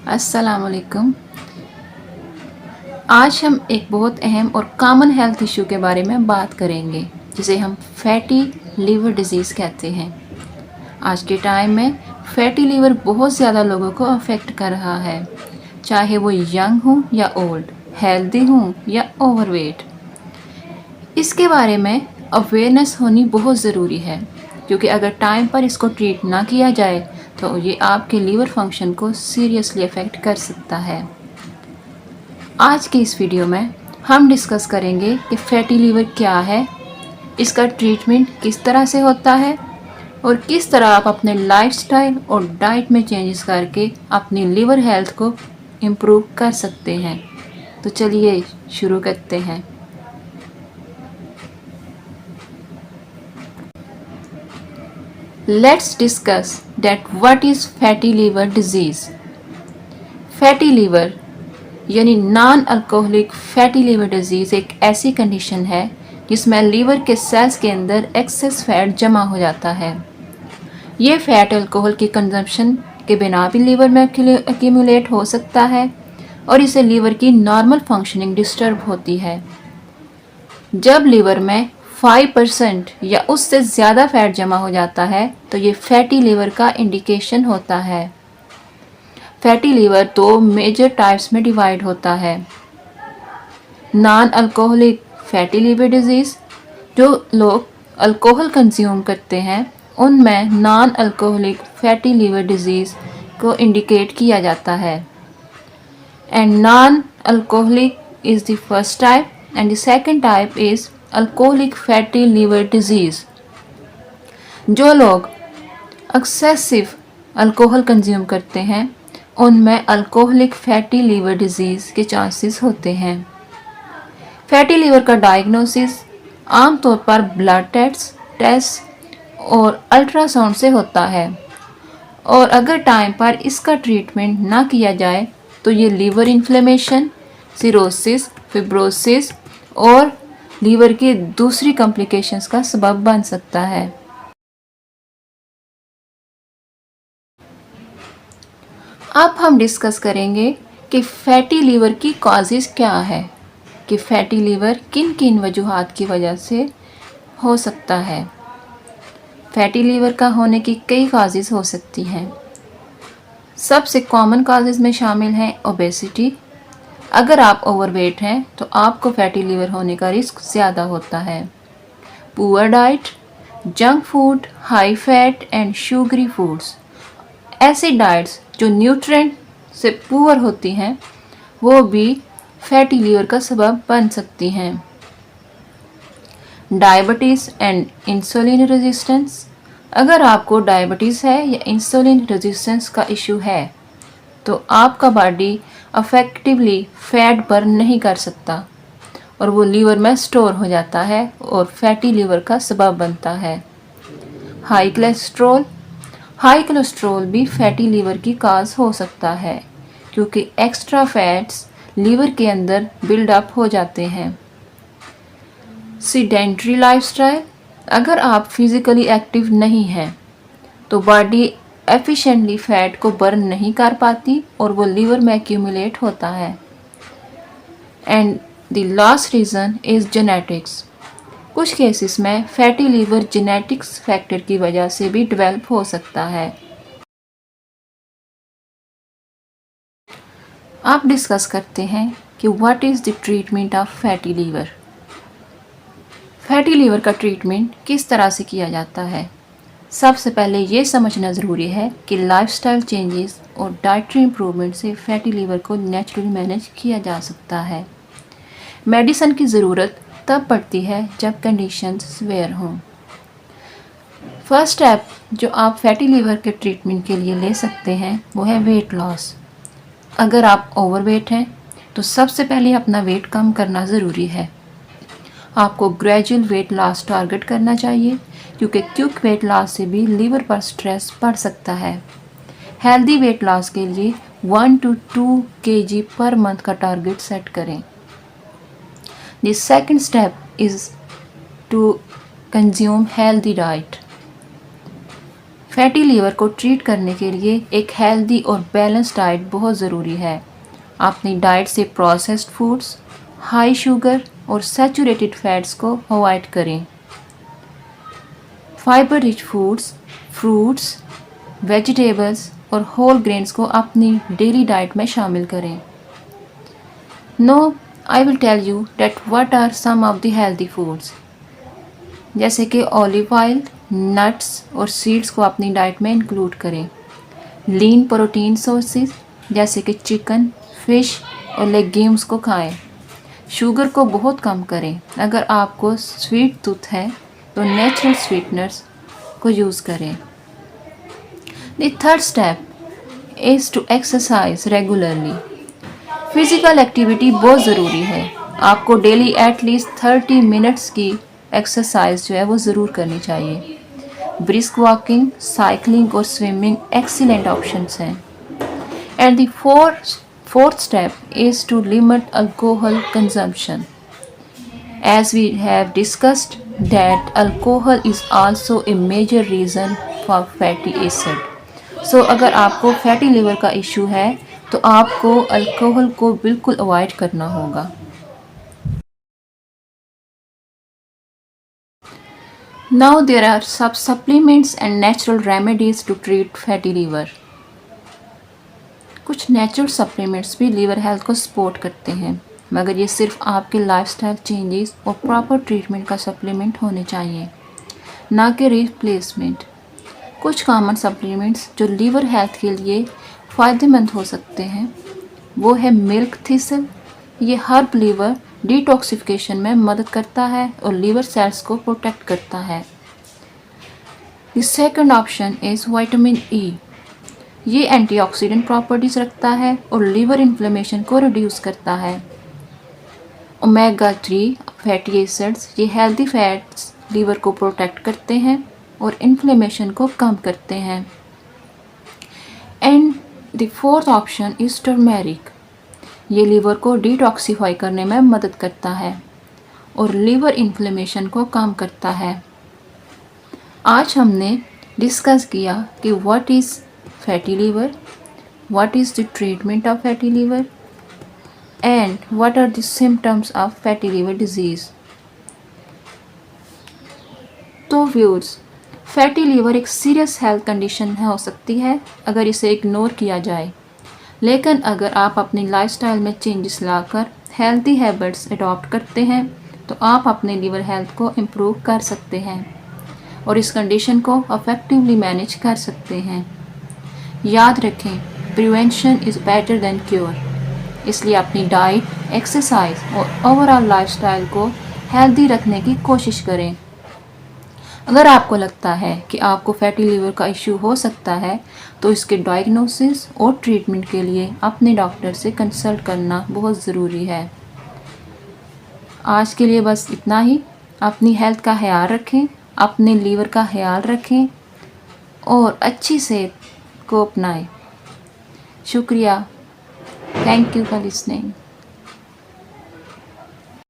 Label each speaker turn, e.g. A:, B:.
A: अस्सलाम वालेकुम। आज हम एक बहुत अहम और कॉमन हेल्थ इशू के बारे में बात करेंगे, जिसे हम फैटी लीवर डिजीज़ कहते हैं। आज के टाइम में फैटी लीवर बहुत ज़्यादा लोगों को अफेक्ट कर रहा है, चाहे वो यंग हो या ओल्ड, हेल्दी हो या ओवरवेट। इसके बारे में अवेयरनेस होनी बहुत ज़रूरी है, क्योंकि अगर टाइम पर इसको ट्रीट ना किया जाए तो ये आपके लीवर फंक्शन को सीरियसली अफेक्ट कर सकता है। आज की इस वीडियो में हम डिस्कस करेंगे कि फैटी लीवर क्या है, इसका ट्रीटमेंट किस तरह से होता है और किस तरह आप अपने लाइफस्टाइल और डाइट में चेंजेस करके अपनी लीवर हेल्थ को इम्प्रूव कर सकते हैं। तो चलिए शुरू करते हैं। Let's discuss that what is fatty liver disease. Fatty liver यानी non alcoholic fatty liver disease एक ऐसी कंडीशन है जिसमें लीवर के सेल्स के अंदर एक्सेस फैट जमा हो जाता है। ये फैट अल्कोहल की कंजम्पशन के बिना भी लीवर में एक्यूमुलेट हो सकता है और इससे लीवर की नॉर्मल फंक्शनिंग डिस्टर्ब होती है। जब लीवर में 5% या उससे ज़्यादा फैट जमा हो जाता है तो ये फैटी लीवर का इंडिकेशन होता है। फैटी लीवर दो मेजर टाइप्स में डिवाइड होता है। Non alcoholic fatty liver disease, जो लोग अल्कोहल कंज्यूम करते हैं उनमें non alcoholic fatty liver disease को इंडिकेट किया जाता है। And non alcoholic is the first type and the second type is alcoholic fatty liver disease. जो लोग एक्सेसिव अल्कोहल कंज्यूम करते हैं उनमें अल्कोहलिक फैटी लीवर डिजीज़ के चांसेस होते हैं। फैटी लीवर का डायग्नोसिस आमतौर पर ब्लड टेस्ट और अल्ट्रासाउंड से होता है, और अगर टाइम पर इसका ट्रीटमेंट ना किया जाए तो ये लीवर इन्फ्लेमेशन, सिरोसिस, फिब्रोसिस और लीवर की दूसरी कॉम्प्लिकेशंस का सबब बन सकता है। अब हम डिस्कस करेंगे कि फैटी लीवर की कॉजेज़ क्या है, कि फैटी लीवर किन किन वजूहात की वजह से हो सकता है। फैटी लीवर का होने की कई काजेज़ हो सकती हैं। सबसे कॉमन काजेज़ में शामिल हैं ओबेसिटी। अगर आप ओवरवेट हैं तो आपको फैटी लीवर होने का रिस्क ज़्यादा होता है। Poor diet, junk food, high fat and sugary foods, ऐसी डाइट्स जो न्यूट्रिएंट से पुअर होती हैं वो भी फैटी लीवर का सबब बन सकती हैं। डायबिटीज़ एंड इंसुलिन रेजिस्टेंस, अगर आपको डायबिटीज़ है या इंसुलिन रेजिस्टेंस का इशू है तो आपका बॉडी अफेक्टिवली फैट बर्न नहीं कर सकता और वो लीवर में स्टोर हो जाता है और फैटी लीवर का सबब बनता है। हाई कोलेस्ट्रॉल भी फैटी लीवर की काज हो सकता है, क्योंकि एक्स्ट्रा फैट्स लीवर के अंदर बिल्डअप हो जाते हैं। सीडेंट्री लाइफस्टाइल, अगर आप फिज़िकली एक्टिव नहीं हैं तो बॉडी एफिशिएंटली फैट को बर्न नहीं कर पाती और वो लीवर में एक्यूमुलेट होता है। And the last reason is genetics. कुछ केसेस में फैटी लीवर जेनेटिक्स फैक्टर की वजह से भी डेवलप हो सकता है। आप डिस्कस करते हैं कि what is the treatment of fatty liver. Fatty liver का ट्रीटमेंट किस तरह से किया जाता है। सबसे पहले ये समझना ज़रूरी है कि लाइफस्टाइल चेंजेस और डाइटरी इम्प्रूवमेंट से फैटी लीवर को नेचुरली मैनेज किया जा सकता है। मेडिसिन की ज़रूरत तब पड़ती है जब कंडीशन सीवियर हों। फर्स्ट स्टेप जो आप फैटी लीवर के ट्रीटमेंट के लिए ले सकते हैं वो है वेट लॉस। अगर आप ओवरवेट हैं तो सबसे पहले अपना वेट कम करना ज़रूरी है। आपको ग्रेजुअल वेट लॉस टारगेट करना चाहिए, क्योंकि क्विक वेट लॉस से भी लीवर पर स्ट्रेस पड़ सकता है। हेल्दी वेट लॉस के लिए 1 to 2 kg पर मंथ का टारगेट सेट करें। The second step is to consume healthy diet. Fatty liver को ट्रीट करने के लिए एक हेल्दी और बैलेंस डाइट बहुत ज़रूरी है। अपनी डाइट से प्रोसेस्ड फूड्स, हाई शुगर और सैचुरेटेड फैट्स को अवॉइड करें। Fibre rich foods, fruits, vegetables और होल ग्रेन्स को अपनी डेली डाइट में शामिल करें। No, I will tell you that what are some of the healthy foods, जैसे कि ऑलिव ऑयल, नट्स और सीड्स को अपनी डाइट में इंक्लूड करें। लीन प्रोटीन सोर्सेज जैसे कि चिकन, फिश और लेग्यूम्स को खाएं। शुगर को बहुत कम करें। अगर आपको स्वीट टूथ है तो नेचुरल स्वीटनर्स को यूज़ करें। The third step is to exercise regularly. Physical activity बहुत ज़रूरी है। आपको डेली एटलीस्ट 30 मिनट्स की एक्सरसाइज जो है वो ज़रूर करनी चाहिए। ब्रिस्क वॉकिंग, साइकिलिंग और स्विमिंग एक्सीलेंट ऑप्शंस हैं। And the fourth step is to limit alcohol consumption. As we have discussed that alcohol is also a major reason for fatty acid. So अगर आपको फैटी लिवर का issue है तो आपको alcohol को बिल्कुल avoid करना होगा। Now there are some supplements and natural remedies to treat fatty liver. कुछ नेचुरल सप्लीमेंट्स भी लीवर हेल्थ को सपोर्ट करते हैं, मगर ये सिर्फ आपके लाइफस्टाइल चेंजेस और प्रॉपर ट्रीटमेंट का सप्लीमेंट होने चाहिए, ना कि रिप्लेसमेंट। कुछ कॉमन सप्लीमेंट्स जो लीवर हेल्थ के लिए फ़ायदेमंद हो सकते हैं वो है मिल्क थिसल। ये हर्ब लीवर डिटॉक्सिफिकेशन में मदद करता है और लीवर सेल्स को प्रोटेक्ट करता है। The second option is vitamin E. ये एंटीऑक्सीडेंट प्रॉपर्टीज़ रखता है और लीवर इन्फ्लेमेशन को रिड्यूस करता है। ओमेगा 3 फैटी एसिड्स, ये हेल्दी फैट्स लीवर को प्रोटेक्ट करते हैं और इन्फ्लेमेशन को कम करते हैं। And the fourth option is turmeric. ये लीवर को डिटॉक्सिफाई करने में मदद करता है और लीवर इन्फ्लेमेशन को कम करता है। आज हमने डिस्कस किया कि what is fatty liver, what is the treatment of fatty liver, and what are the symptoms of fatty liver disease. तो व्यूअर्स, फैटी लीवर एक सीरियस हेल्थ कंडीशन हो सकती है अगर इसे इग्नोर किया जाए, लेकिन अगर आप अपनी लाइफस्टाइल में चेंजेस लाकर हेल्थी हैबिट्स अडॉप्ट करते हैं तो आप अपने लीवर हेल्थ को इम्प्रूव कर सकते हैं और इस कंडीशन को इफेक्टिवली मैनेज कर सकते हैं। याद रखें, prevention is better than cure. इसलिए अपनी डाइट, एक्सरसाइज और ओवरऑल लाइफस्टाइल को हेल्दी रखने की कोशिश करें। अगर आपको लगता है कि आपको फैटी लिवर का इशू हो सकता है तो इसके डायग्नोसिस और ट्रीटमेंट के लिए अपने डॉक्टर से कंसल्ट करना बहुत ज़रूरी है। आज के लिए बस इतना ही। अपनी हेल्थ का ख्याल रखें, अपने लीवर का ख्याल रखें और अच्छी सेहत को अपनाएं। शुक्रिया। Thank you for listening.